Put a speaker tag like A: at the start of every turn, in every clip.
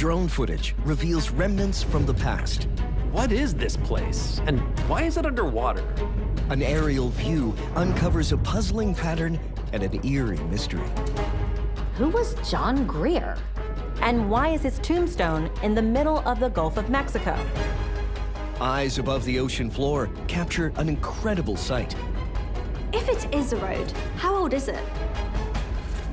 A: Drone footage reveals remnants from the past.
B: What is this place? And why is it underwater?
A: An aerial view uncovers a puzzling pattern and an eerie mystery.
C: Who was John Greer? And why is his tombstone in the middle of the Gulf of Mexico?
A: Eyes above the ocean floor capture an incredible sight.
D: If it is a road, how old is it?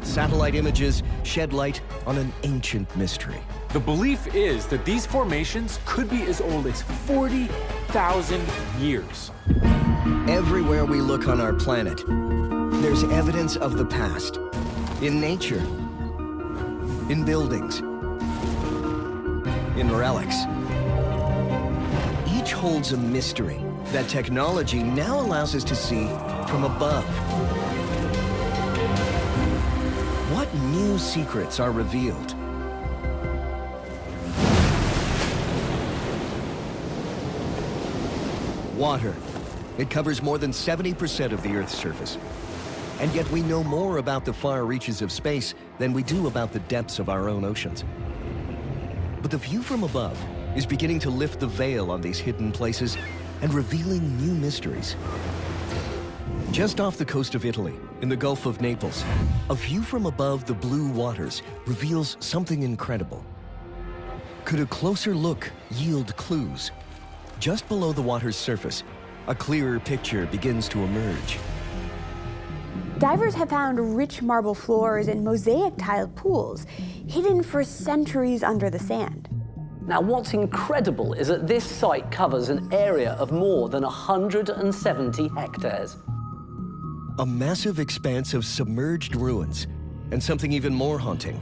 A: Satellite images shed light on an ancient mystery.
B: The belief is that these formations could be as old as 40,000 years.
A: Everywhere we look on our planet, there's evidence of the past. In nature, in buildings, in relics. Each holds a mystery that technology now allows us to see from above. What new secrets are revealed? Water. It covers more than 70% of the Earth's surface. And yet we know more about the far reaches of space than we do about the depths of our own oceans. But the view from above is beginning to lift the veil on these hidden places and revealing new mysteries. Just off the coast of Italy, in the Gulf of Naples, a view from above the blue waters reveals something incredible. Could a closer look yield clues? Just below the water's surface, a clearer picture begins to emerge.
E: Divers have found rich marble floors and mosaic-tiled pools hidden for centuries under the sand.
F: Now, what's incredible is that this site covers an area of more than 170 hectares.
A: A massive expanse of submerged ruins, and something even more haunting,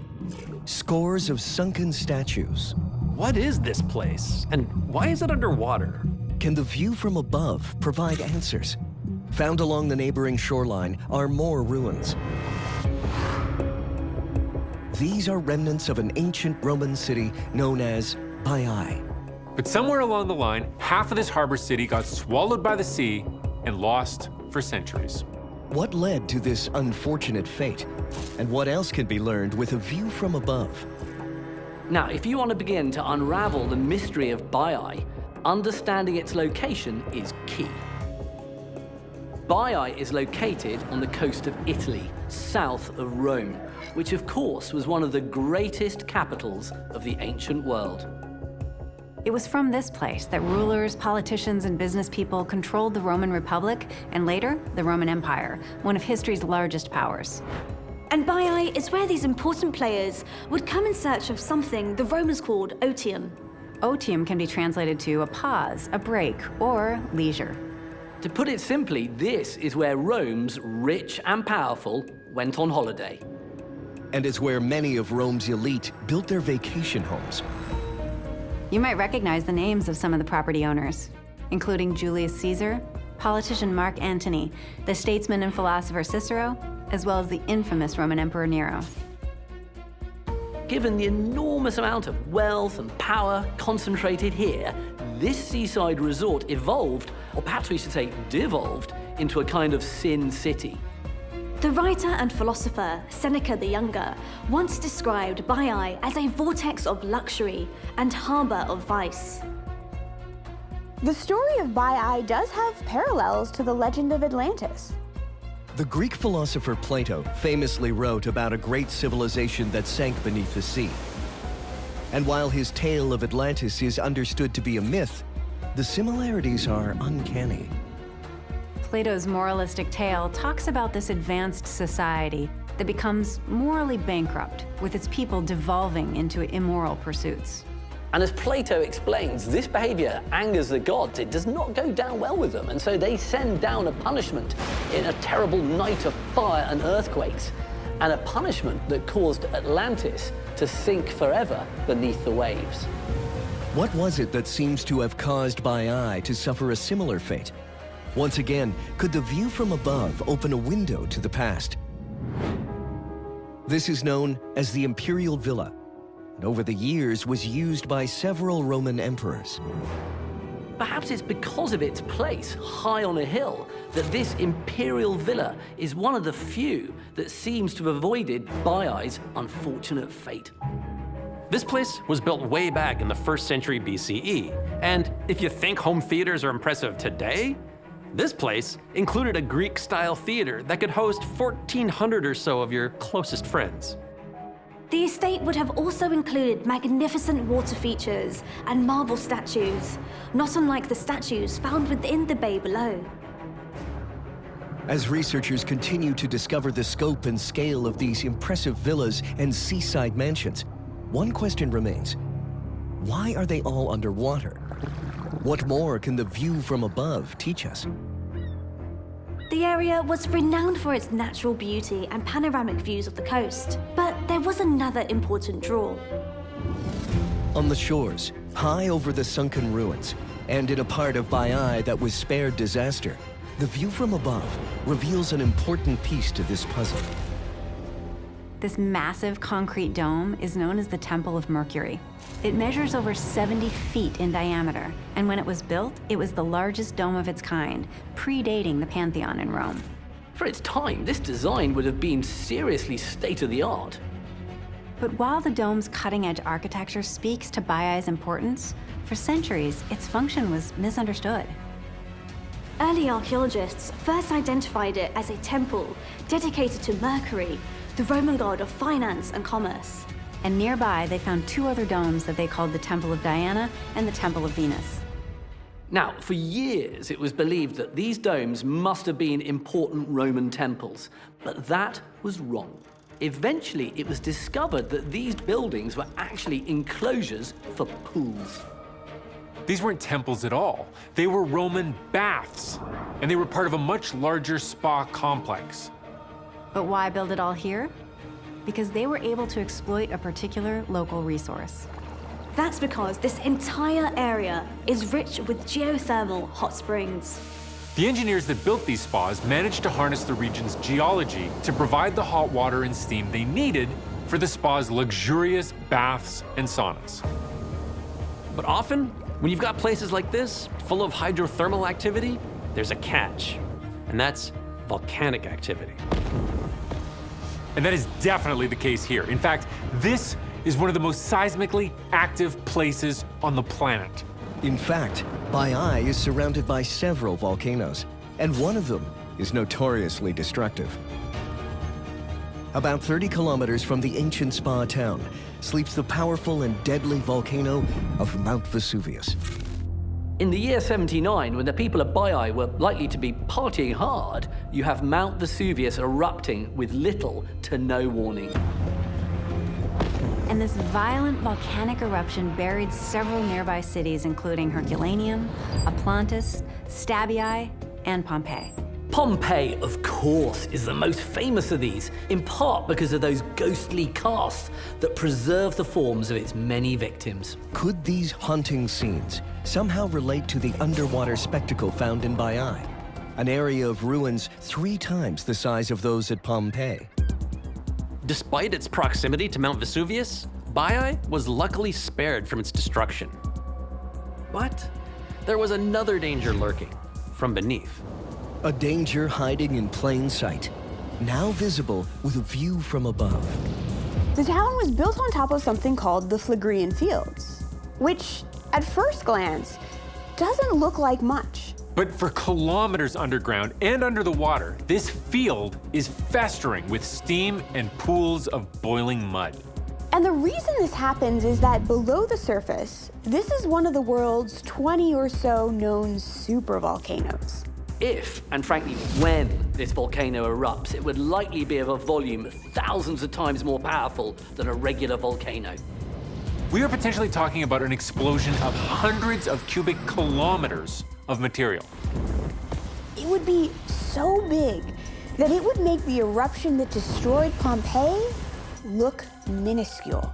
A: scores of sunken statues.
B: What is this place? And why is it underwater?
A: Can the view from above provide answers? Found along the neighboring shoreline are more ruins. These are remnants of an ancient Roman city known as Baiae.
B: But somewhere along the line, half of this harbor city got swallowed by the sea and lost for centuries.
A: What led to this unfortunate fate? And what else can be learned with a view from above?
F: Now, if you want to begin to unravel the mystery of Baiae, understanding its location is key. Baiae is located on the coast of Italy, south of Rome, which of course was one of the greatest capitals of the ancient world.
G: It was from this place that rulers, politicians, and business people controlled the Roman Republic and later the Roman Empire, one of history's largest powers.
D: And Baiae is where these important players would come in search of something the Romans called otium.
G: Otium can be translated to a pause, a break, or leisure.
F: To put it simply, this is where Rome's rich and powerful went on holiday.
A: And it's where many of Rome's elite built their vacation homes.
G: You might recognize the names of some of the property owners, including Julius Caesar, politician Mark Antony, the statesman and philosopher Cicero, as well as the infamous Roman Emperor Nero.
F: Given the enormous amount of wealth and power concentrated here, this seaside resort evolved, or perhaps we should say devolved, into a kind of sin city.
D: The writer and philosopher Seneca the Younger once described Baiae as a vortex of luxury and harbor of vice.
E: The story of Baiae does have parallels to the legend of Atlantis.
A: The Greek philosopher Plato famously wrote about a great civilization that sank beneath the sea. And while his tale of Atlantis is understood to be a myth, the similarities are uncanny.
G: Plato's moralistic tale talks about this advanced society that becomes morally bankrupt, with its people devolving into immoral pursuits.
F: And as Plato explains, this behavior angers the gods. It does not go down well with them, and so they send down a punishment in a terrible night of fire and earthquakes, and a punishment that caused Atlantis to sink forever beneath the waves.
A: What was it that seems to have caused Baiae to suffer a similar fate? Once again, could the view from above open a window to the past? This is known as the Imperial Villa, and over the years was used by several Roman emperors.
F: Perhaps it's because of its place high on a hill that this imperial villa is one of the few that seems to have avoided Baiae's unfortunate fate.
H: This place was built way back in the 1st century BCE. And if you think home theaters are impressive today, this place included a Greek-style theater that could host 1,400 or so of your closest friends.
D: The estate would have also included magnificent water features and marble statues, not unlike the statues found within the bay below.
A: As researchers continue to discover the scope and scale of these impressive villas and seaside mansions, one question remains. Why are they all underwater? What more can the view from above teach us?
D: The area was renowned for its natural beauty and panoramic views of the coast, but there was another important draw.
A: On the shores, high over the sunken ruins, and in a part of Baiai that was spared disaster, the view from above reveals an important piece to this puzzle.
G: This massive concrete dome is known as the Temple of Mercury. It measures over 70 feet in diameter, and when it was built, it was the largest dome of its kind, predating the Pantheon in Rome.
F: For its time, this design would have been seriously state-of-the-art.
G: But while the dome's cutting-edge architecture speaks to Baiai's importance, for centuries, its function was misunderstood.
D: Early archaeologists first identified it as a temple dedicated to Mercury, the Roman god of finance and commerce.
G: And nearby, they found 2 other domes that they called the Temple of Diana and the Temple of Venus.
F: Now, for years, it was believed that these domes must have been important Roman temples, but that was wrong. Eventually, it was discovered that these buildings were actually enclosures for pools.
B: These weren't temples at all. They were Roman baths, and they were part of a much larger spa complex.
G: But why build it all here? Because they were able to exploit a particular local resource.
D: That's because this entire area is rich with geothermal hot springs.
B: The engineers that built these spas managed to harness the region's geology to provide the hot water and steam they needed for the spa's luxurious baths and saunas.
H: But often, when you've got places like this, full of hydrothermal activity, there's a catch, and that's volcanic activity.
B: And that is definitely the case here. In fact, this is one of the most seismically active places on the planet.
A: In fact, Baiai is surrounded by several volcanoes, and one of them is notoriously destructive. About 30 kilometers from the ancient spa town sleeps the powerful and deadly volcano of Mount Vesuvius.
F: In the year 79, when the people of Baiai were likely to be partying hard, you have Mount Vesuvius erupting with little to no warning.
G: And this violent volcanic eruption buried several nearby cities, including Herculaneum, Atlantis, Stabiae, and Pompeii.
F: Pompeii, of course, is the most famous of these, in part because of those ghostly casts that preserve the forms of its many victims.
A: Could these haunting scenes somehow relate to the underwater spectacle found in Baiai, an area of ruins 3 times the size of those at Pompeii?
H: Despite its proximity to Mount Vesuvius, Baiai was luckily spared from its destruction. But there was another danger lurking from beneath.
A: A danger hiding in plain sight, now visible with a view from above.
E: The town was built on top of something called the Phlegraean Fields, which, at first glance, doesn't look like much.
B: But for kilometers underground and under the water, this field is festering with steam and pools of boiling mud.
E: And the reason this happens is that below the surface, this is one of the world's 20 or so known supervolcanoes.
F: If, and frankly when, this volcano erupts, it would likely be of a volume thousands of times more powerful than a regular volcano.
B: We are potentially talking about an explosion of hundreds of cubic kilometers of material.
E: It would be so big that it would make the eruption that destroyed Pompeii look minuscule.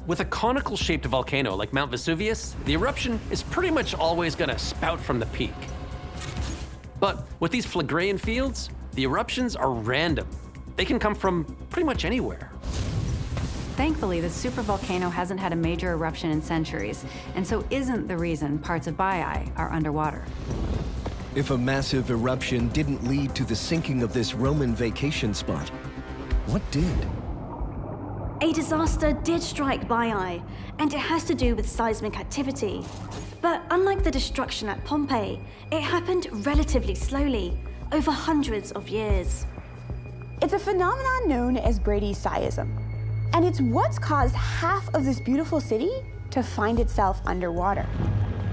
H: With a conical-shaped volcano like Mount Vesuvius, the eruption is pretty much always gonna spout from the peak. But with these Phlegraean fields, the eruptions are random. They can come from pretty much anywhere.
G: Thankfully, the supervolcano hasn't had a major eruption in centuries, and so isn't the reason parts of Baiai are underwater.
A: If a massive eruption didn't lead to the sinking of this Roman vacation spot, what did?
D: A disaster did strike Baiae, and it has to do with seismic activity. But unlike the destruction at Pompeii, it happened relatively slowly, over hundreds of years.
E: It's a phenomenon known as Brady-Siasm, and it's what's caused half of this beautiful city to find itself underwater.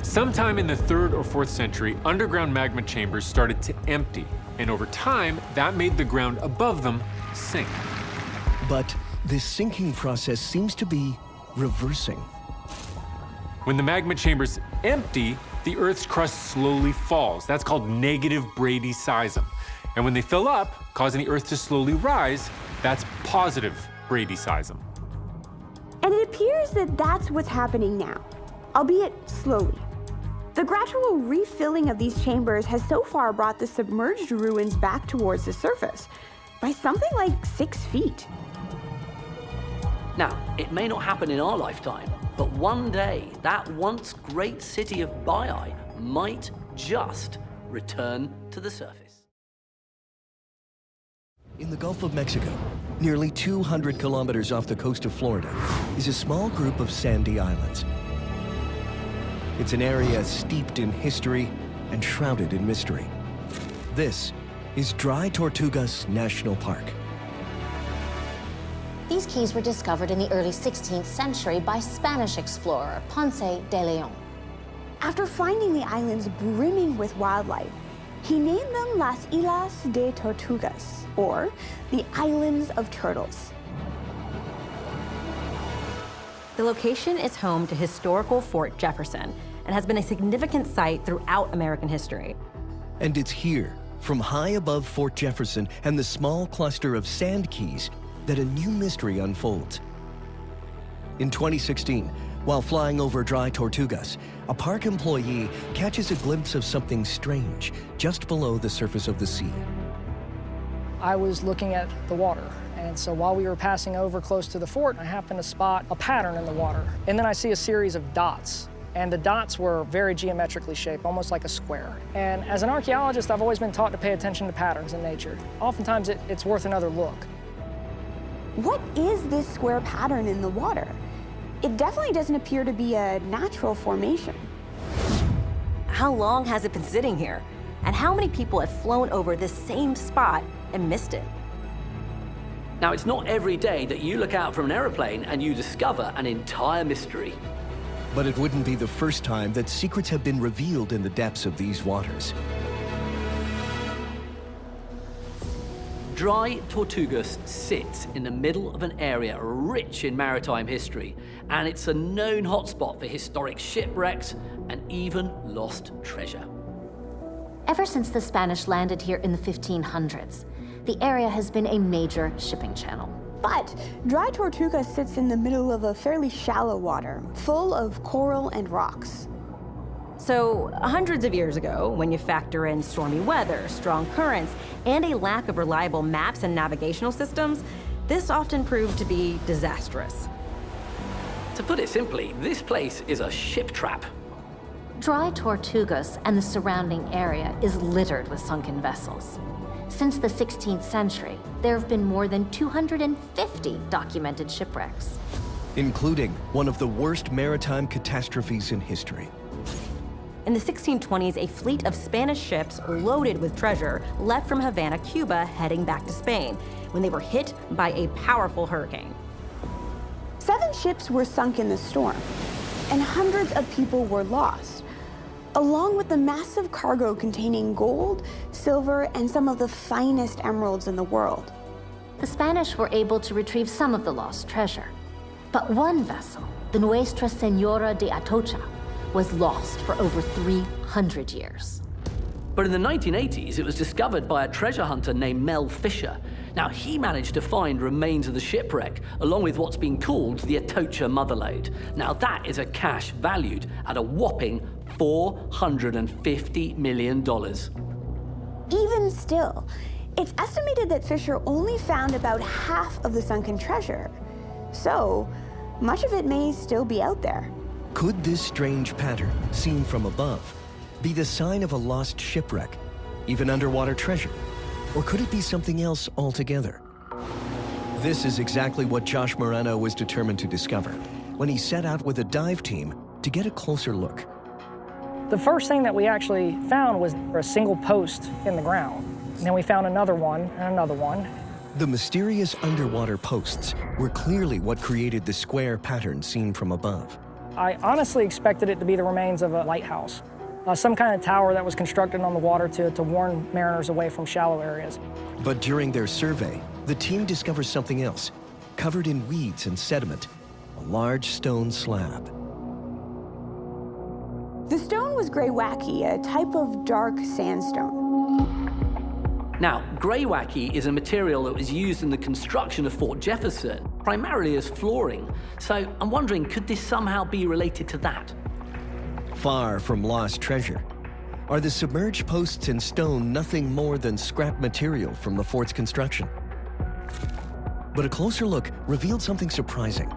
B: Sometime in the 3rd or 4th century, underground magma chambers started to empty, and over time, that made the ground above them sink.
A: But this sinking process seems to be reversing.
B: When the magma chambers empty, the Earth's crust slowly falls. That's called negative Brady-Siasm. And when they fill up, causing the Earth to slowly rise, that's positive Brady-Siasm.
E: And it appears that that's what's happening now, albeit slowly. The gradual refilling of these chambers has so far brought the submerged ruins back towards the surface by something like 6 feet.
F: Now, it may not happen in our lifetime, but one day that once great city of Baiae might just return to the surface.
A: In the Gulf of Mexico, nearly 200 kilometers off the coast of Florida, is a small group of sandy islands. It's an area steeped in history and shrouded in mystery. This is Dry Tortugas National Park.
I: These keys were discovered in the early 16th century by Spanish explorer Ponce de Leon.
E: After finding the islands brimming with wildlife, he named them Las Islas de Tortugas, or the Islands of Turtles.
C: The location is home to historical Fort Jefferson and has been a significant site throughout American history.
A: And it's here, from high above Fort Jefferson and the small cluster of sand keys, that a new mystery unfolds. In 2016, while flying over Dry Tortugas, a park employee catches a glimpse of something strange just below the surface of the sea.
J: I was looking at the water, and so while we were passing over close to the fort, I happened to spot a pattern in the water. And then I see a series of dots, and the dots were very geometrically shaped, almost like a square. And as an archaeologist, I've always been taught to pay attention to patterns in nature. Oftentimes, it's worth another look.
E: What is this square pattern in the water? It definitely doesn't appear to be a natural formation.
C: How long has it been sitting here? And how many people have flown over this same spot and missed it?
F: Now, it's not every day that you look out from an aeroplane and you discover an entire mystery.
A: But it wouldn't be the first time that secrets have been revealed in the depths of these waters.
F: Dry Tortugas sits in the middle of an area rich in maritime history, and it's a known hotspot for historic shipwrecks and even lost treasure.
I: Ever since the Spanish landed here in the 1500s, the area has been a major shipping channel.
E: But Dry Tortugas sits in the middle of a fairly shallow water, full of coral and rocks.
C: So, hundreds of years ago, when you factor in stormy weather, strong currents, and a lack of reliable maps and navigational systems, this often proved to be disastrous.
F: To put it simply, this place is a ship trap.
I: Dry Tortugas and the surrounding area is littered with sunken vessels. Since the 16th century, there have been more than 250 documented shipwrecks,
A: including one of the worst maritime catastrophes in history.
C: In the 1620s, a fleet of Spanish ships loaded with treasure left from Havana, Cuba, heading back to Spain, when they were hit by a powerful hurricane.
E: 7 ships were sunk in the storm, and hundreds of people were lost, along with the massive cargo containing gold, silver, and some of the finest emeralds in the world.
I: The Spanish were able to retrieve some of the lost treasure. But one vessel, the Nuestra Señora de Atocha, was lost for over 300 years.
F: But in the 1980s, it was discovered by a treasure hunter named Mel Fisher. Now, he managed to find remains of the shipwreck, along with what's been called the Atocha Motherlode. Now, that is a cache valued at a whopping $450 million.
E: Even still, it's estimated that Fisher only found about half of the sunken treasure. So, much of it may still be out there.
A: Could this strange pattern, seen from above, be the sign of a lost shipwreck, even underwater treasure? Or could it be something else altogether? This is exactly what Josh Moreno was determined to discover when he set out with a dive team to get a closer look.
J: The first thing that we actually found was a single post in the ground. And then we found another one and another one.
A: The mysterious underwater posts were clearly what created the square pattern seen from above.
J: I honestly expected it to be the remains of a lighthouse, some kind of tower that was constructed on the water to warn mariners away from shallow areas.
A: But during their survey, the team discovers something else, covered in weeds and sediment, a large stone slab.
E: The stone was greywacke, a type of dark sandstone.
F: Now, greywacke is a material that was used in the construction of Fort Jefferson, primarily as flooring. So I'm wondering, could this somehow be related to that?
A: Far from lost treasure, are the submerged posts and stone nothing more than scrap material from the fort's construction? But a closer look revealed something surprising.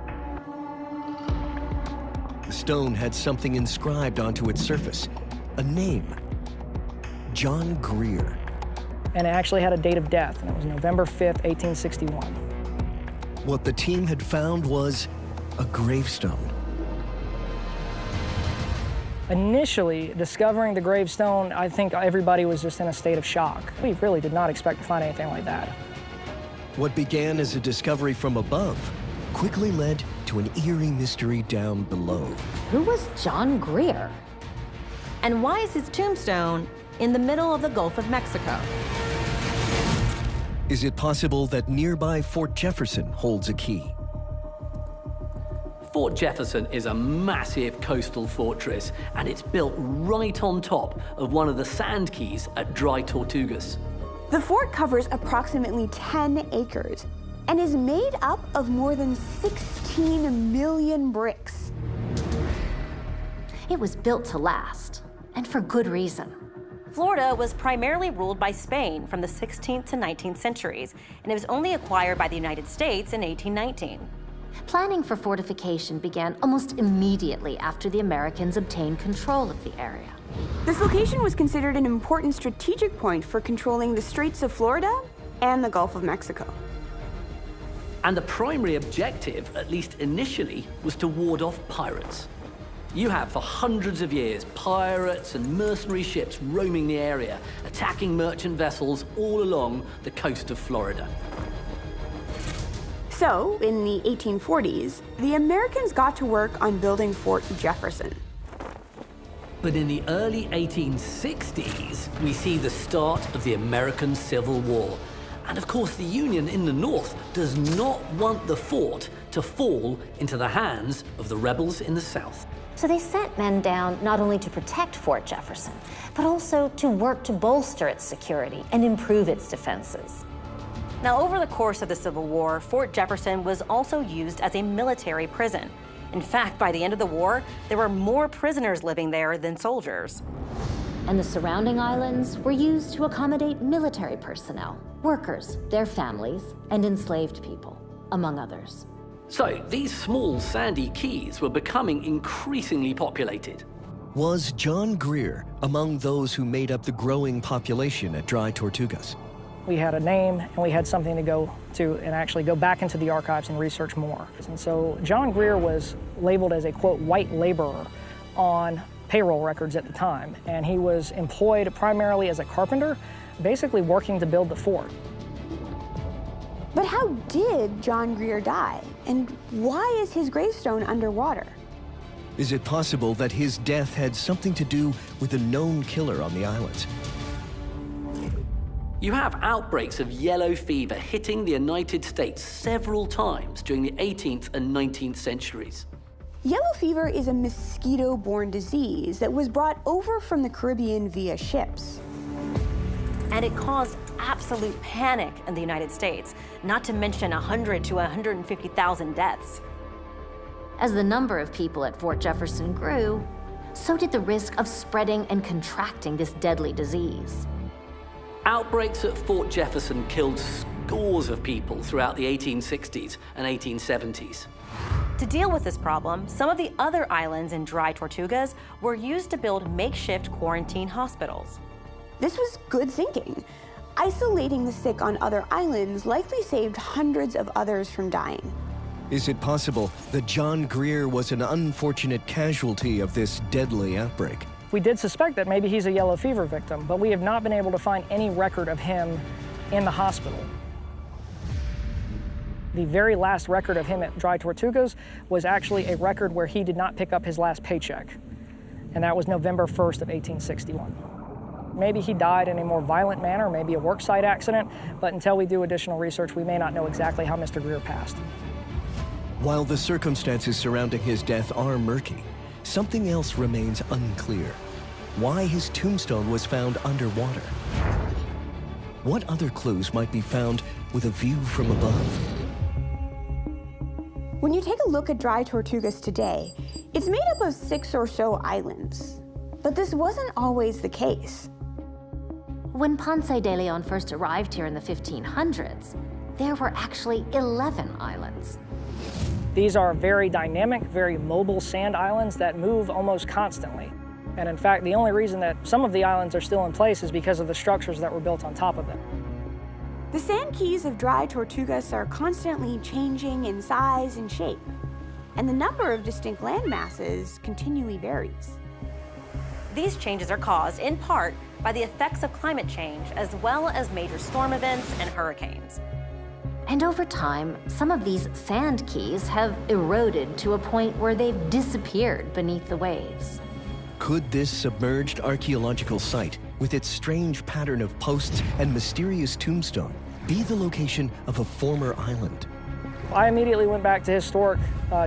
A: The stone had something inscribed onto its surface, a name, John Grier.
J: And it actually had a date of death, and it was November 5th, 1861.
A: What the team had found was a gravestone.
J: Initially, discovering the gravestone, I think everybody was just in a state of shock. We really did not expect to find anything like that.
A: What began as a discovery from above quickly led to an eerie mystery down below.
I: Who was John Grier?
C: And why is his tombstone in the middle of the Gulf of Mexico?
A: Is it possible that nearby Fort Jefferson holds a key?
F: Fort Jefferson is a massive coastal fortress, and it's built right on top of one of the sand keys at Dry Tortugas.
E: The fort covers approximately 10 acres and is made up of more than 16 million bricks.
I: It was built to last, and for good reason.
C: Florida was primarily ruled by Spain from the 16th to 19th centuries, and it was only acquired by the United States in 1819.
I: Planning for fortification began almost immediately after the Americans obtained control of the area.
E: This location was considered an important strategic point for controlling the Straits of Florida and the Gulf of Mexico.
F: And the primary objective, at least initially, was to ward off pirates. You have, for hundreds of years, pirates and mercenary ships roaming the area, attacking merchant vessels all along the coast of Florida.
E: So, in the 1840s, the Americans got to work on building Fort Jefferson.
F: But in the early 1860s, we see the start of the American Civil War. And of course, the Union in the North does not want the fort to fall into the hands of the rebels in the South.
I: So they sent men down not only to protect Fort Jefferson, but also to work to bolster its security and improve its defenses.
C: Now, over the course of the Civil War, Fort Jefferson was also used as a military prison. In fact, by the end of the war, there were more prisoners living there than soldiers.
I: And the surrounding islands were used to accommodate military personnel, workers, their families, and enslaved people, among others.
F: So these small sandy keys were becoming increasingly populated.
A: Was John Grier among those who made up the growing population at Dry Tortugas?
J: We had a name, and we had something to go to and actually go back into the archives and research more. And so John Grier was labeled as a, quote, white laborer on payroll records at the time, and he was employed primarily as a carpenter, basically working to build the fort.
E: But how did John Grier die? And why is his gravestone underwater?
A: Is it possible that his death had something to do with a known killer on the islands?
F: You have outbreaks of yellow fever hitting the United States several times during the 18th and 19th centuries.
E: Yellow fever is a mosquito-borne disease that was brought over from the Caribbean via ships.
C: And it caused absolute panic in the United States, not to mention 100 to 150,000 deaths.
I: As the number of people at Fort Jefferson grew, so did the risk of spreading and contracting this deadly disease.
F: Outbreaks at Fort Jefferson killed scores of people throughout the 1860s and 1870s.
C: To deal with this problem, some of the other islands in Dry Tortugas were used to build makeshift quarantine hospitals.
E: This was good thinking. Isolating the sick on other islands likely saved hundreds of others from dying.
A: Is it possible that John Greer was an unfortunate casualty of this deadly outbreak?
J: We did suspect that maybe he's a yellow fever victim, but we have not been able to find any record of him in the hospital. The very last record of him at Dry Tortugas was actually a record where he did not pick up his last paycheck, and that was November 1st of 1861. Maybe he died in a more violent manner, maybe a worksite accident, but until we do additional research, we may not know exactly how Mr. Greer passed.
A: While the circumstances surrounding his death are murky, something else remains unclear. Why his tombstone was found underwater? What other clues might be found with a view from above?
E: When you take a look at Dry Tortugas today, it's made up of 6 or so islands. But this wasn't always the case.
I: When Ponce de Leon first arrived here in the 1500s, there were actually 11 islands.
J: These are very dynamic, very mobile sand islands that move almost constantly. And in fact, the only reason that some of the islands are still in place is because of the structures that were built on top of them.
E: The sand keys of Dry Tortugas are constantly changing in size and shape, and the number of distinct land masses continually varies.
C: These changes are caused, in part, by the effects of climate change, as well as major storm events and hurricanes.
I: And over time, some of these sand keys have eroded to a point where they've disappeared beneath the waves.
A: Could this submerged archaeological site, with its strange pattern of posts and mysterious tombstone, be the location of a former island?
J: I immediately went back to historic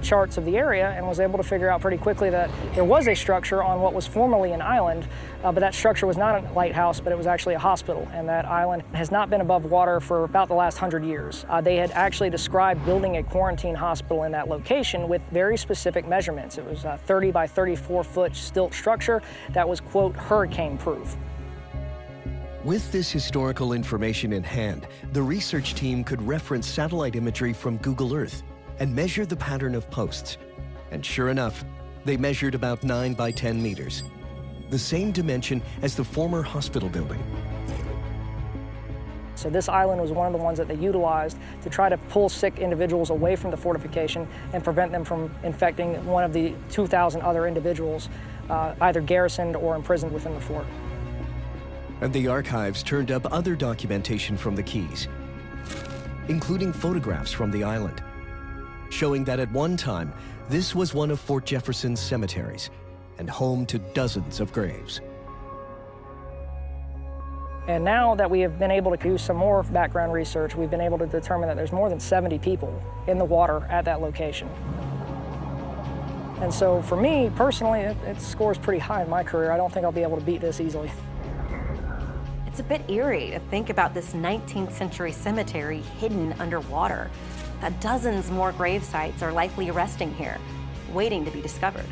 J: charts of the area and was able to figure out pretty quickly that there was a structure on what was formerly an island, but that structure was not a lighthouse, but it was actually a hospital, and that island has not been above water for about the last 100 years. They had actually described building a quarantine hospital in that location with very specific measurements. It was a 30 by 34 foot stilt structure that was, quote, hurricane proof.
A: With this historical information in hand, the research team could reference satellite imagery from Google Earth and measure the pattern of posts. And sure enough, they measured about 9 by 10 meters, the same dimension as the former hospital building.
J: So this island was one of the ones that they utilized to try to pull sick individuals away from the fortification and prevent them from infecting one of the 2,000 other individuals either garrisoned or imprisoned within the fort.
A: And the archives turned up other documentation from the Keys, including photographs from the island, showing that at one time, this was one of Fort Jefferson's cemeteries and home to dozens of graves.
J: And now that we have been able to do some more background research, we've been able to determine that there's more than 70 people in the water at that location. And so for me, personally, it scores pretty high in my career. I don't think I'll be able to beat this easily.
C: It's a bit eerie to think about this 19th century cemetery hidden underwater, that dozens more grave sites are likely resting here, waiting to be discovered.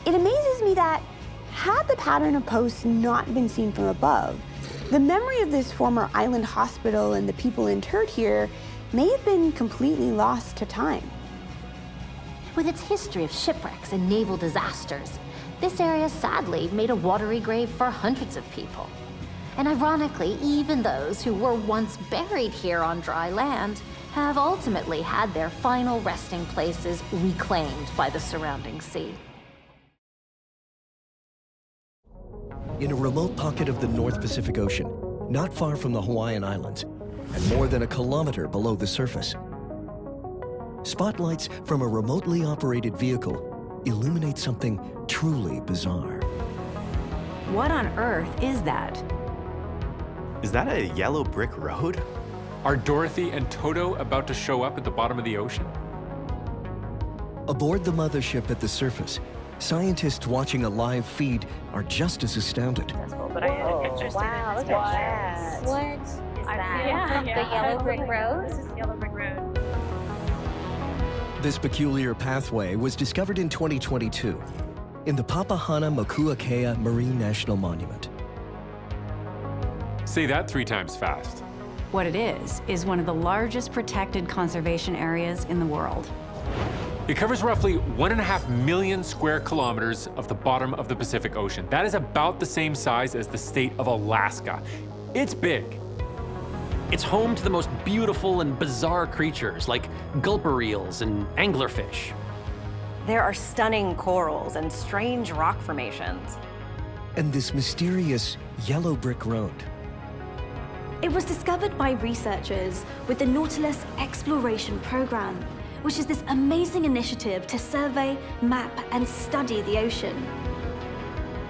E: It amazes me that, had the pattern of posts not been seen from above, the memory of this former island hospital and the people interred here may have been completely lost to time.
I: With its history of shipwrecks and naval disasters, this area sadly made a watery grave for hundreds of people. And ironically, even those who were once buried here on dry land have ultimately had their final resting places reclaimed by the surrounding sea.
A: In a remote pocket of the North Pacific Ocean, not far from the Hawaiian Islands, and more than a kilometer below the surface, spotlights from a remotely operated vehicle illuminate something truly bizarre.
G: What on earth is that?
K: Is that a yellow brick road?
B: Are Dorothy and Toto about to show up at the bottom of the ocean?
A: Aboard the mothership at the surface, scientists watching a live feed are just as astounded.
L: But I had a picture. Wow, look at that. What is that? The yellow brick road? This is yellow brick road.
A: This peculiar pathway was discovered in 2022 in the Papahana-Mokuakea Marine National Monument.
B: Say that 3 times fast.
G: What it is one of the largest protected conservation areas in the world.
B: It covers roughly 1.5 million square kilometers of the bottom of the Pacific Ocean. That is about the same size as the state of Alaska. It's big.
H: It's home to the most beautiful and bizarre creatures like gulper eels and anglerfish.
C: There are stunning corals and strange rock formations.
A: And this mysterious yellow brick road.
D: It was discovered by researchers with the Nautilus Exploration Program, which is this amazing initiative to survey, map, and study the ocean.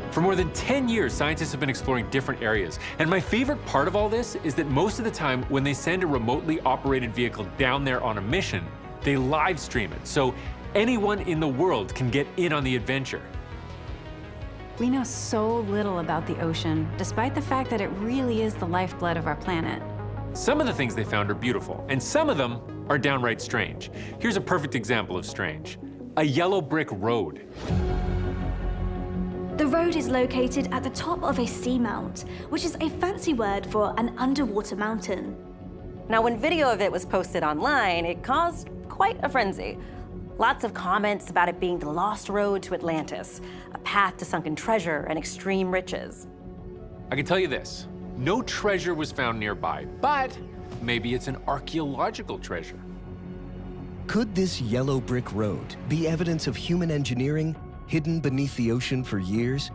B: For more than 10 years, scientists have been exploring different areas. And my favorite part of all this is that most of the time, when they send a remotely operated vehicle down there on a mission, they live stream it, so anyone in the world can get in on the adventure.
G: We know so little about the ocean, despite the fact that it really is the lifeblood of our planet.
B: Some of the things they found are beautiful, and some of them are downright strange. Here's a perfect example of strange: a yellow brick road.
D: The road is located at the top of a seamount, which is a fancy word for an underwater mountain.
C: Now, when video of it was posted online, it caused quite a frenzy. Lots of comments about it being the lost road to Atlantis, a path to sunken treasure and extreme riches.
B: I can tell you this, no treasure was found nearby, but maybe it's an archaeological treasure.
A: Could this yellow brick road be evidence of human engineering hidden beneath the ocean for years?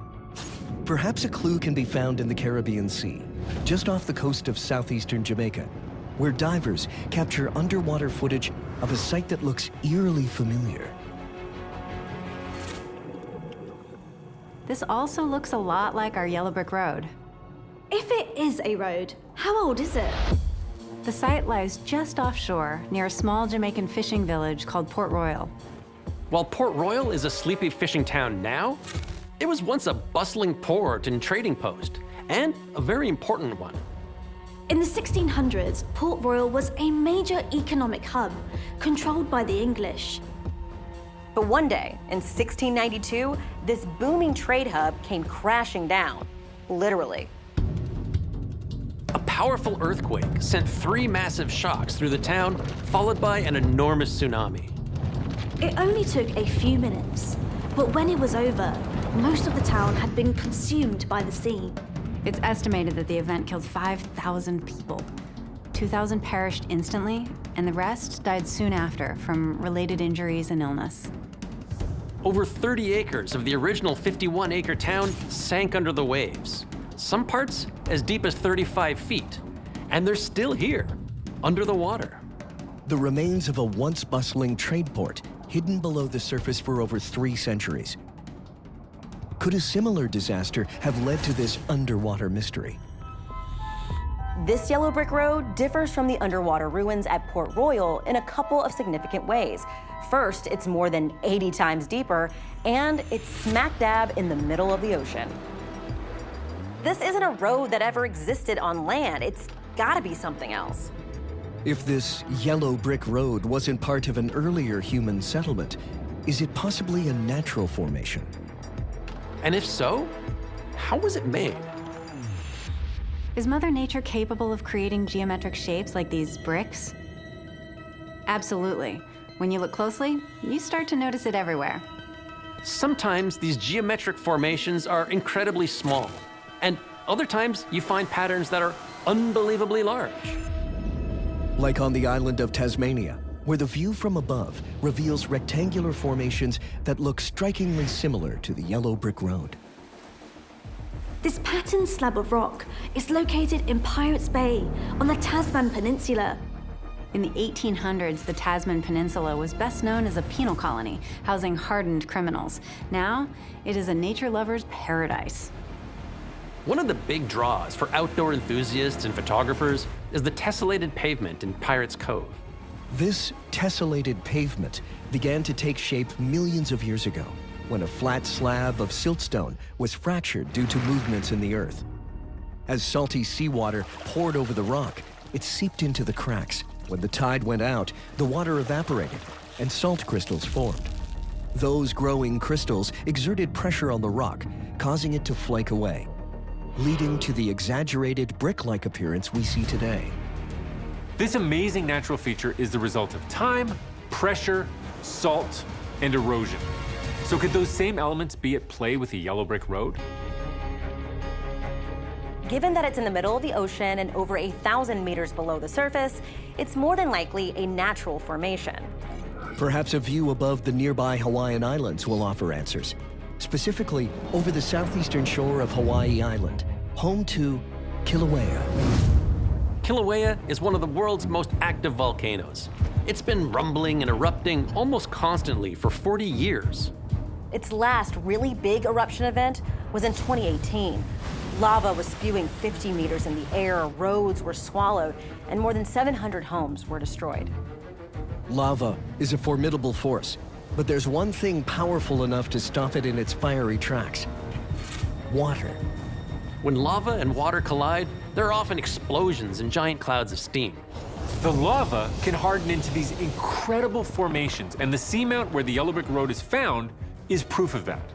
A: Perhaps a clue can be found in the Caribbean Sea, just off the coast of southeastern Jamaica, where divers capture underwater footage of a site that looks eerily familiar.
G: This also looks a lot like our yellow brick road.
D: If it is a road, how old is it?
G: The site lies just offshore, near a small Jamaican fishing village called Port Royal.
H: While Port Royal is a sleepy fishing town now, it was once a bustling port and trading post, and a very important one.
D: In the 1600s, Port Royal was a major economic hub, controlled by the English.
C: But one day, in 1692, this booming trade hub came crashing down, literally.
H: A powerful earthquake sent 3 massive shocks through the town, followed by an enormous tsunami.
D: It only took a few minutes, but when it was over, most of the town had been consumed by the sea.
G: It's estimated that the event killed 5,000 people. 2,000 perished instantly, and the rest died soon after from related injuries and illness.
H: Over 30 acres of the original 51-acre town sank under the waves, some parts as deep as 35 feet, and they're still here, under the water.
A: The remains of a once bustling trade port hidden below the surface for over 3 centuries. Could a similar disaster have led to this underwater mystery?
C: This yellow brick road differs from the underwater ruins at Port Royal in a couple of significant ways. First, it's more than 80 times deeper, and it's smack dab in the middle of the ocean. This isn't a road that ever existed on land. It's gotta be something else.
A: If this yellow brick road wasn't part of an earlier human settlement, is it possibly a natural formation?
H: And if so, how was it made?
G: Is Mother Nature capable of creating geometric shapes like these bricks? Absolutely. When you look closely, you start to notice it everywhere.
H: Sometimes these geometric formations are incredibly small, and other times you find patterns that are unbelievably large.
A: Like on the island of Tasmania, where the view from above reveals rectangular formations that look strikingly similar to the yellow brick road.
D: This patterned slab of rock is located in Pirates Bay on the Tasman Peninsula.
G: In the 1800s, the Tasman Peninsula was best known as a penal colony, housing hardened criminals. Now, it is a nature lover's paradise.
H: One of the big draws for outdoor enthusiasts and photographers is the tessellated pavement in Pirates Cove.
A: This tessellated pavement began to take shape millions of years ago, when a flat slab of siltstone was fractured due to movements in the earth. As salty seawater poured over the rock, it seeped into the cracks. When the tide went out, the water evaporated and salt crystals formed. Those growing crystals exerted pressure on the rock, causing it to flake away, leading to the exaggerated brick-like appearance we see today.
B: This amazing natural feature is the result of time, pressure, salt, and erosion. So could those same elements be at play with the yellow brick road?
C: Given that it's in the middle of the ocean and over 1,000 meters below the surface, it's more than likely a natural formation.
A: Perhaps a view above the nearby Hawaiian Islands will offer answers. Specifically, over the southeastern shore of Hawaii Island, home to Kilauea.
H: Kilauea is one of the world's most active volcanoes. It's been rumbling and erupting almost constantly for 40 years.
C: Its last really big eruption event was in 2018. Lava was spewing 50 meters in the air, roads were swallowed, and more than 700 homes were destroyed.
A: Lava is a formidable force, but there's one thing powerful enough to stop it in its fiery tracks: water.
H: When lava and water collide, there are often explosions and giant clouds of steam.
B: The lava can harden into these incredible formations, and the seamount where the Yellow Brick Road is found is proof of that.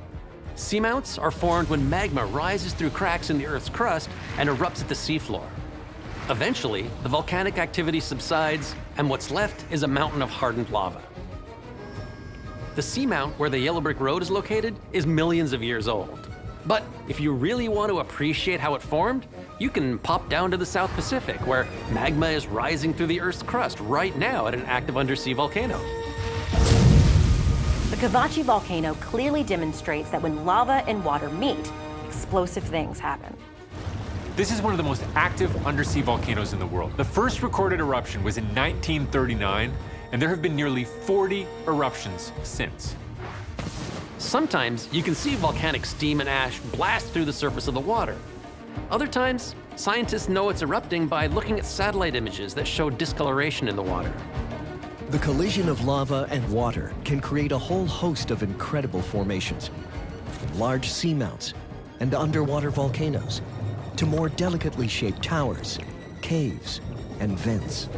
H: Seamounts are formed when magma rises through cracks in the Earth's crust and erupts at the seafloor. Eventually, the volcanic activity subsides, and what's left is a mountain of hardened lava. The seamount where the Yellow Brick Road is located is millions of years old. But if you really want to appreciate how it formed, you can pop down to the South Pacific, where magma is rising through the Earth's crust right now at an active undersea volcano.
C: The Cavachi volcano clearly demonstrates that when lava and water meet, explosive things happen.
B: This is one of the most active undersea volcanoes in the world. The first recorded eruption was in 1939, and there have been nearly 40 eruptions since.
H: Sometimes you can see volcanic steam and ash blast through the surface of the water. Other times, scientists know it's erupting by looking at satellite images that show discoloration in the water.
A: The collision of lava and water can create a whole host of incredible formations, from large seamounts and underwater volcanoes to more delicately shaped towers, caves, and vents.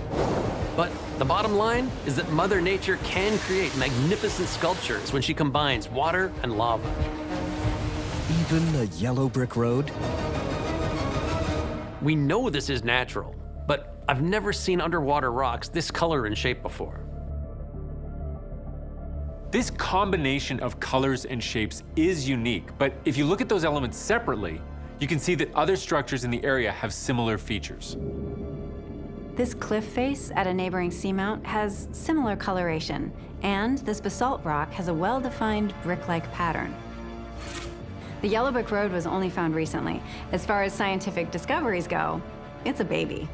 H: But the bottom line is that Mother Nature can create magnificent sculptures when she combines water and lava.
A: Even a Yellow Brick Road?
H: We know this is natural, but I've never seen underwater rocks this color and shape before.
B: This combination of colors and shapes is unique, but if you look at those elements separately, you can see that other structures in the area have similar features.
G: This cliff face at a neighboring seamount has similar coloration, and this basalt rock has a well-defined brick-like pattern. The Yellow Brick Road was only found recently. As far as scientific discoveries go, it's a baby.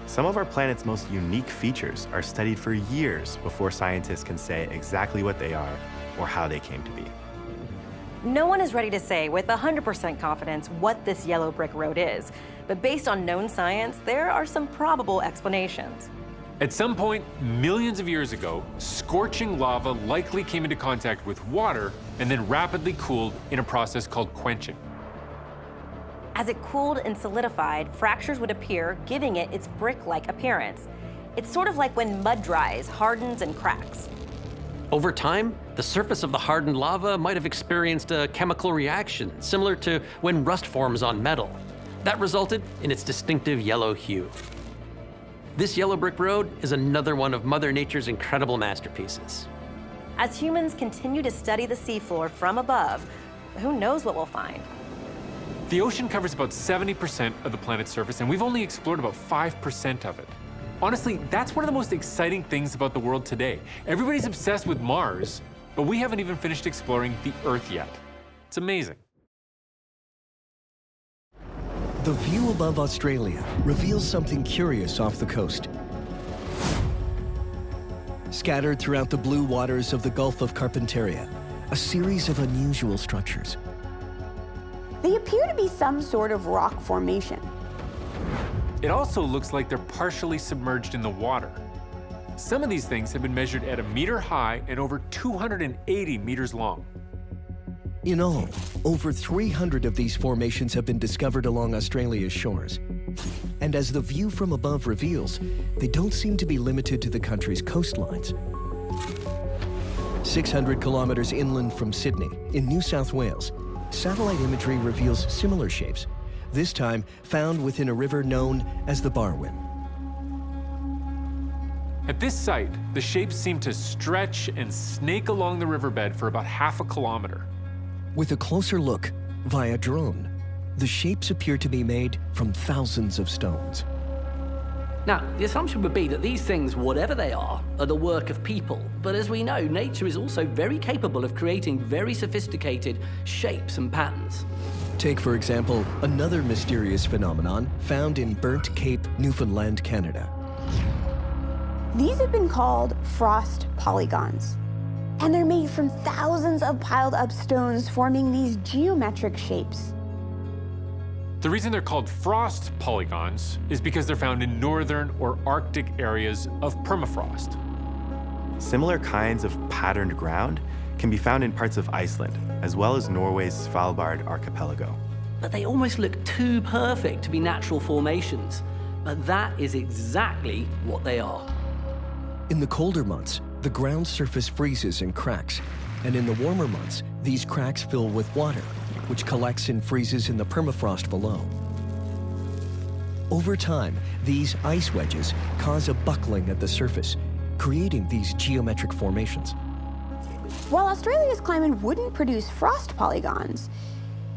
K: Some of our planet's most unique features are studied for years before scientists can say exactly what they are or how they came to be.
C: No one is ready to say with 100% confidence what this Yellow Brick Road is, but based on known science, there are some probable explanations.
B: At some point, millions of years ago, scorching lava likely came into contact with water and then rapidly cooled in a process called quenching.
C: As it cooled and solidified, fractures would appear, giving it its brick-like appearance. It's sort of like when mud dries, hardens, and cracks.
H: Over time, the surface of the hardened lava might have experienced a chemical reaction, similar to when rust forms on metal. That resulted in its distinctive yellow hue. This Yellow Brick Road is another one of Mother Nature's incredible masterpieces.
C: As humans continue to study the seafloor from above, who knows what we'll find?
B: The ocean covers about 70% of the planet's surface, and we've only explored about 5% of it. Honestly, that's one of the most exciting things about the world today. Everybody's obsessed with Mars, but we haven't even finished exploring the Earth yet. It's amazing.
A: The view above Australia reveals something curious off the coast. Scattered throughout the blue waters of the Gulf of Carpentaria, a series of unusual structures.
E: They appear to be some sort of rock formation.
B: It also looks like they're partially submerged in the water. Some of these things have been measured at 1 meter high and over 280 meters long.
A: In all, over 300 of these formations have been discovered along Australia's shores. And as the view from above reveals, they don't seem to be limited to the country's coastlines. 600 kilometers inland from Sydney, in New South Wales, satellite imagery reveals similar shapes, this time found within a river known as the Barwon.
B: At this site, the shapes seem to stretch and snake along the riverbed for about half a kilometer.
A: With a closer look, via drone, the shapes appear to be made from thousands of stones.
F: Now, the assumption would be that these things, whatever they are the work of people. But as we know, nature is also very capable of creating very sophisticated shapes and patterns.
A: Take, for example, another mysterious phenomenon found in Burnt Cape, Newfoundland, Canada.
E: These have been called frost polygons, and they're made from thousands of piled up stones forming these geometric shapes.
B: The reason they're called frost polygons is because they're found in northern or Arctic areas of permafrost.
K: Similar kinds of patterned ground can be found in parts of Iceland, as well as Norway's Svalbard archipelago.
F: But they almost look too perfect to be natural formations. But that is exactly what they are.
A: In the colder months, the ground surface freezes and cracks, and in the warmer months, these cracks fill with water, which collects and freezes in the permafrost below. Over time, these ice wedges cause a buckling at the surface, creating these geometric formations.
E: While Australia's climate wouldn't produce frost polygons,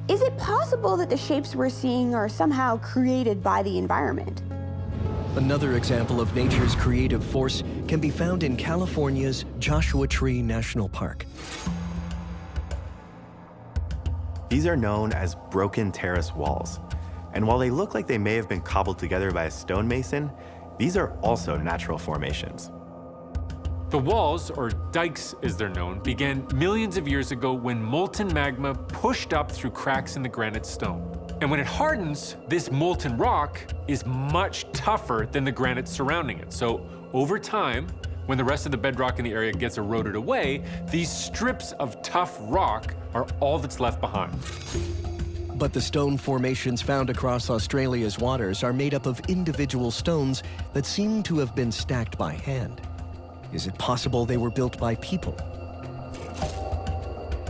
E: is it possible that the shapes we're seeing are somehow created by the environment?
A: Another example of nature's creative force can be found in California's Joshua Tree National Park.
K: These are known as broken terrace walls. And while they look like they may have been cobbled together by a stonemason, these are also natural formations.
B: The walls, or dikes as they're known, began millions of years ago when molten magma pushed up through cracks in the granite stone. And when it hardens, this molten rock is much tougher than the granite surrounding it. So over time, when the rest of the bedrock in the area gets eroded away, these strips of tough rock are all that's left behind.
A: But the stone formations found across Australia's waters are made up of individual stones that seem to have been stacked by hand. Is it possible they were built by people?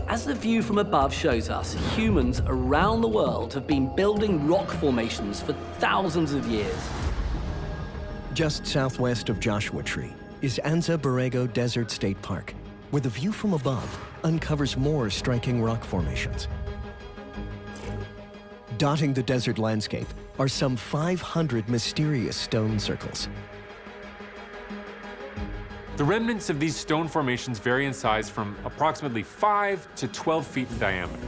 F: As the view from above shows us, humans around the world have been building rock formations for thousands of years.
A: Just southwest of Joshua Tree is Anza Borrego Desert State Park, where the view from above uncovers more striking rock formations. Dotting the desert landscape are some 500 mysterious stone circles.
B: The remnants of these stone formations vary in size from approximately 5 to 12 feet in diameter.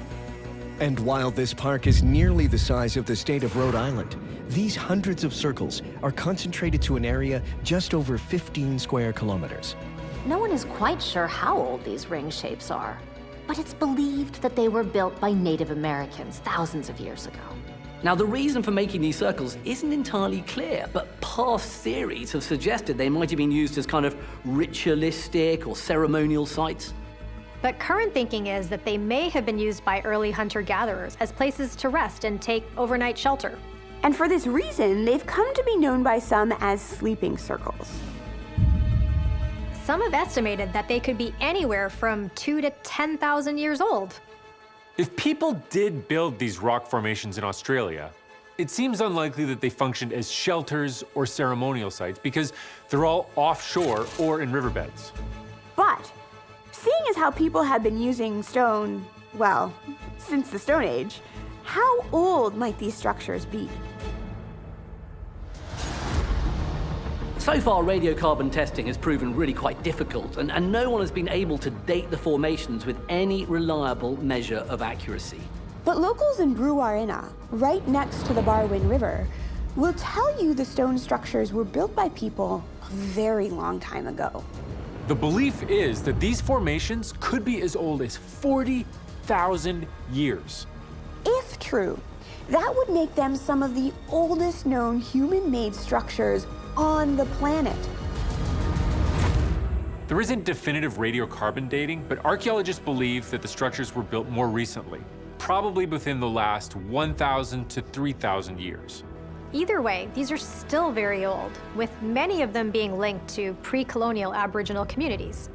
A: And while this park is nearly the size of the state of Rhode Island, these hundreds of circles are concentrated to an area just over 15 square kilometers.
I: No one is quite sure how old these ring shapes are, but it's believed that they were built by Native Americans thousands of years ago.
F: Now, the reason for making these circles isn't entirely clear, but past theories have suggested they might have been used as kind of ritualistic or ceremonial sites.
M: But current thinking is that they may have been used by early hunter-gatherers as places to rest and take overnight shelter.
E: And for this reason, they've come to be known by some as sleeping circles.
M: Some have estimated that they could be anywhere from 2,000 to 10,000 years old.
B: If people did build these rock formations in Australia, it seems unlikely that they functioned as shelters or ceremonial sites because they're all offshore or in riverbeds.
E: But seeing as how people have been using stone, well, since the Stone Age, how old might these structures be?
F: So far, radiocarbon testing has proven really quite difficult, and no one has been able to date the formations with any reliable measure of accuracy.
E: But locals in Brewarrina, right next to the Barwon River, will tell you the stone structures were built by people a very long time ago.
B: The belief is that these formations could be as old as 40,000 years.
E: If true, that would make them some of the oldest known human-made structures on the planet.
B: There isn't definitive radiocarbon dating, but archaeologists believe that the structures were built more recently, probably within the last 1,000 to 3,000 years.
M: Either way, these are still very old, with many of them being linked to pre-colonial Aboriginal communities.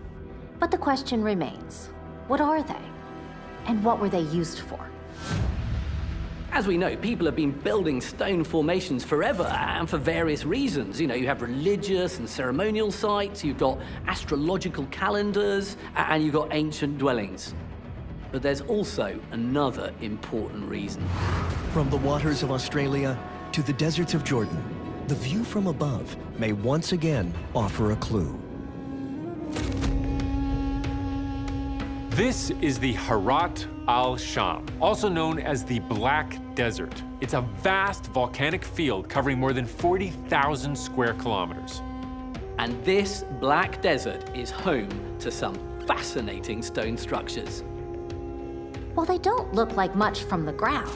I: But the question remains, what are they? And what were they used for?
F: As we know, people have been building stone formations forever and for various reasons. You know, you have religious and ceremonial sites, you've got astrological calendars, and you've got ancient dwellings. But there's also another important reason.
A: From the waters of Australia to the deserts of Jordan, the view from above may once again offer a clue.
B: This is the Harat al-Sham, also known as the Black Desert. It's a vast volcanic field covering more than 40,000 square kilometers.
F: And this Black Desert is home to some fascinating stone structures.
I: While they don't look like much from the ground,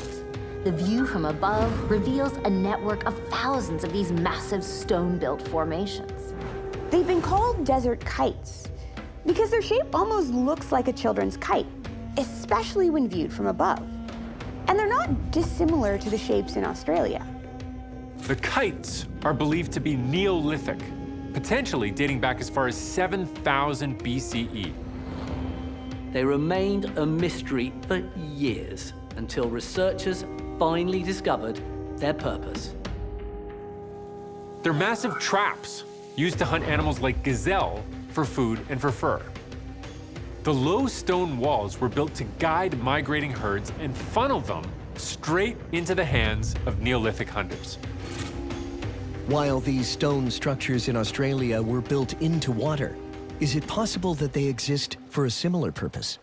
I: the view from above reveals a network of thousands of these massive stone-built formations.
E: They've been called desert kites because their shape almost looks like a children's kite, especially when viewed from above. And they're not dissimilar to the shapes in Australia.
B: The kites are believed to be Neolithic, potentially dating back as far as 7,000 BCE.
F: They remained a mystery for years until researchers finally discovered their purpose.
B: They're massive traps used to hunt animals like gazelle for food and for fur. The low stone walls were built to guide migrating herds and funnel them straight into the hands of Neolithic hunters.
A: While these stone structures in Australia were built into water, is it possible that they exist for a similar purpose?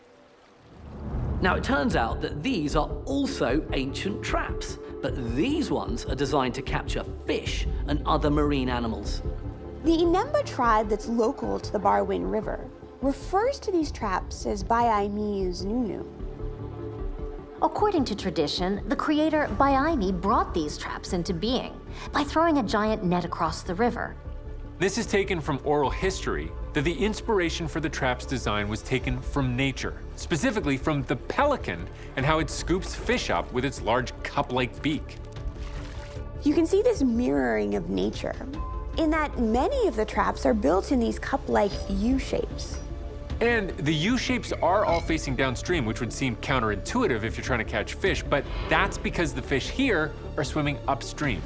F: Now, it turns out that these are also ancient traps, but these ones are designed to capture fish and other marine animals.
E: The Inemba tribe that's local to the Barwon River refers to these traps as Baiai Nunu.
I: According to tradition, the creator Baiai brought these traps into being by throwing a giant net across the river.
B: This is taken from oral history that the inspiration for the trap's design was taken from nature, specifically from the pelican and how it scoops fish up with its large cup-like beak.
E: You can see this mirroring of nature in that many of the traps are built in these cup-like U-shapes.
B: And the U-shapes are all facing downstream, which would seem counterintuitive if you're trying to catch fish, but that's because the fish here are swimming upstream.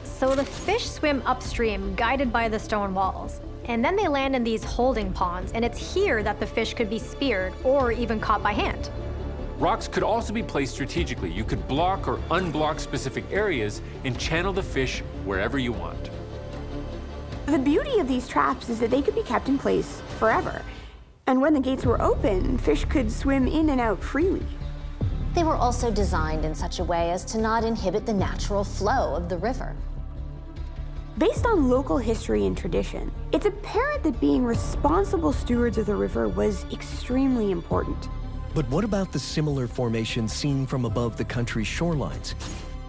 M: So the fish swim upstream, guided by the stone walls. And then they land in these holding ponds, and it's here that the fish could be speared or even caught by hand.
B: Rocks could also be placed strategically. You could block or unblock specific areas and channel the fish wherever you want.
E: The beauty of these traps is that they could be kept in place forever. And when the gates were open, fish could swim in and out freely.
I: They were also designed in such a way as to not inhibit the natural flow of the river.
E: Based on local history and tradition, it's apparent that being responsible stewards of the river was extremely important.
A: But what about the similar formations seen from above the country's shorelines?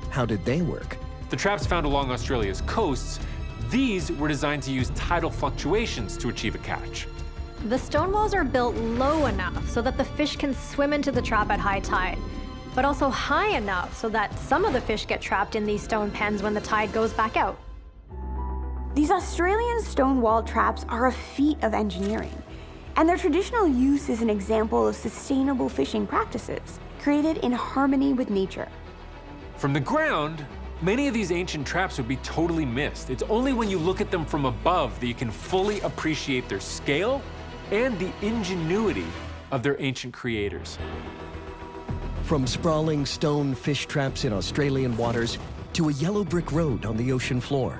A: How did they work?
B: The traps found along Australia's coasts, these were designed to use tidal fluctuations to achieve a catch.
M: The stone walls are built low enough so that the fish can swim into the trap at high tide, but also high enough so that some of the fish get trapped in these stone pens when the tide goes back out.
E: These Australian stone wall traps are a feat of engineering, and their traditional use is an example of sustainable fishing practices, created in harmony with nature.
B: From the ground, many of these ancient traps would be totally missed. It's only when you look at them from above that you can fully appreciate their scale and the ingenuity of their ancient creators.
A: From sprawling stone fish traps in Australian waters to a yellow brick road on the ocean floor,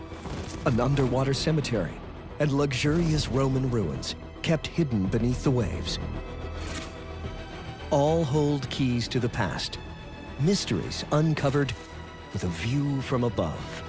A: an underwater cemetery, and luxurious Roman ruins kept hidden beneath the waves. All hold keys to the past, mysteries uncovered with a view from above.